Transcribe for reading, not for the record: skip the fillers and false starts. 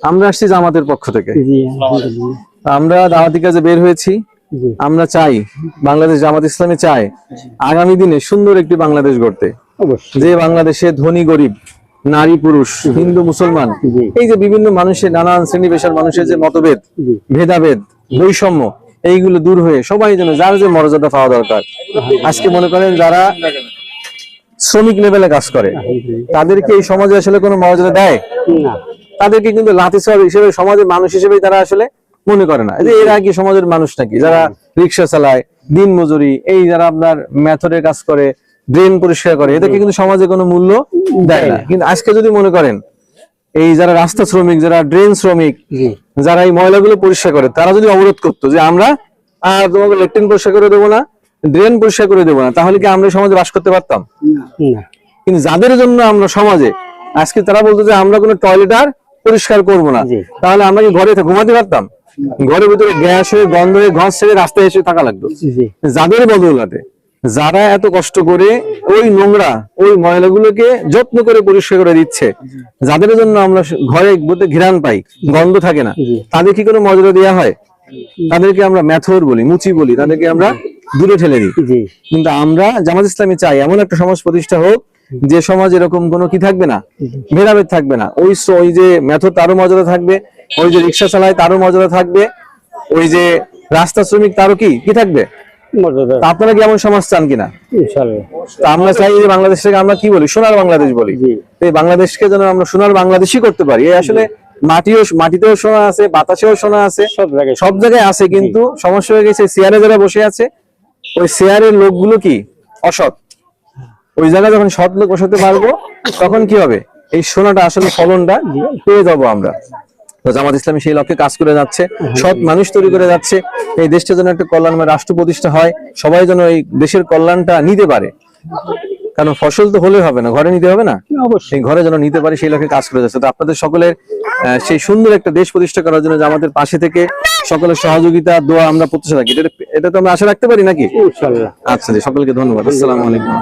আমরা আসছি জামাতের পক্ষ থেকে। আমরা দাওয়াতি কাজে বের হয়েছি। আমরা চাই বাংলাদেশ জামাত ইসলামী চায় আগামী দিনে সুন্দর একটি বাংলাদেশ গড়তে, যে বাংলাদেশে ধনী গরিব, নারী পুরুষ, হিন্দু মুসলমান, এই যে বিভিন্ন মানুষের নানান শ্রেণী পেশার মানুষের যে মতভেদ, ভেদাভেদ, বৈষম্য, এইগুলো দূর হয়ে সবাই যেন যার যে মর্যাদা পাওয়া দরকার। আজকে মনে করেন যারা শ্রমিক লেভেলে কাজ করে তাদেরকে এই সমাজে আসলে কোনো মর্যাদা দেয় না, তাদেরকে কিন্তু লাঠিচার্জ হিসেবে সমাজের মানুষ হিসেবে তারা আসলে মনে করে না। যে এরা কি সমাজের মানুষ নাকি, যারা রিক্সা চালায়, দিন মজুরি, এই যারা আপনার মেথডের কাজ করে, ড্রেন পরিষ্কার করে, এদেরকে কিন্তু সমাজে কোনো মূল্য দেয় না। কিন্তু আজকে যদি মনে করেন এই যারা রাস্তা শ্রমিক, যারা ড্রেন শ্রমিক, যারা এই ময়লাগুলো পরিষ্কার করে, তারা যদি অবরোধ করতো যে আমরা আর তোমাকে ল্যাট্রিন পরিষ্কার করে দেবো না, ড্রেন পরিষ্কার করে দেবো না, তাহলে কি আমরা সমাজে বাস করতে পারতাম? কিন্তু যাদের জন্য আমরা সমাজে আজকে, তারা বলতো যে আমরা কোনো টয়লেট আর পরিষ্কার করবো না, তাহলে আমরা কি ঘরে ঘুমাতে পারতাম? ঘরের ভিতরে গ্যাস হয়ে, গন্ধ হয়ে, ঘর ছেড়ে রাস্তায় এসে থাকা লাগতো। যাদের বদৌলতে, যারা এত কষ্ট করে ওই নোংরা, ওই ময়লাগুলোকে যত্ন করে পরিষ্কার করে দিচ্ছে, যাদের জন্য আমরা ঘরে ঘিরান পাই, গন্ধ থাকে না, তাদের কি কোনো মর্যাদা দেওয়া হয়? তাদেরকে আমরা মেথর বলি, মুচি বলি, তাদেরকে আমরা দূরে ঠেলে দিই। কিন্তু আমরা জামাত ইসলামী চাই এমন একটা সমাজ প্রতিষ্ঠা হোক যে সমাজ এরকম কোনো কি থাকবে না, ভেদাভেদ থাকবে না। ওই যে মেথর তারও মর্যাদা থাকবে, ওই যে রিক্সা চালায় তারও মর্যাদা থাকবে, ওই যে রাস্তা শ্রমিক তারও কি থাকবে। আপনারা কি এমন সমাজ চান কিনা? আমরা চাই যে বাংলাদেশটাকে আমরা কি বলি, সোনার বাংলাদেশ বলি। এই বাংলাদেশকে যেন আমরা সোনার বাংলাদেশই করতে পারি। আসলে মাটিতেও সোনা আছে, বাতাসেও সোনা আছে, সব জায়গায় আছে। কিন্তু সমস্যা হয়ে গেছে, চেয়ারে যারা বসে আছে, ওই চেয়ারের লোকগুলো কি অসৎ। ওই জায়গায় যখন সৎ লোক বসাতে পারবো, তখন কি হবে, এই সোনাটা আসলে ফলনটা পেয়ে যাবো আমরা। তো জামাত ইসলামী সেই লক্ষ্যে কাজ করে যাচ্ছে, সৎ মানুষ তৈরি করে যাচ্ছে। এই দেশটা যেন একটা কল্যাণময় রাষ্ট্র প্রতিষ্ঠা হয়, সবাই যেন এই দেশের কল্যাণটা নিতে পারে। কারণ ফসল তো হলে হবে না, ঘরে নিতে হবে না, সেই ঘরে যেন নিতে পারে, সেই লক্ষ্যে কাজ করে যাচ্ছে। তো আপনাদের সকলের সেই সুন্দর একটা দেশ প্রতিষ্ঠা করার জন্য আমাদের পাশে থেকে সকলের সহযোগিতা, দোয়া আমরা প্রত্যাশা রাখি। এটা তো আমরা আশা রাখতে পারি নাকি? আচ্ছা জি, সকলকে ধন্যবাদ। আসসালামু আলাইকুম।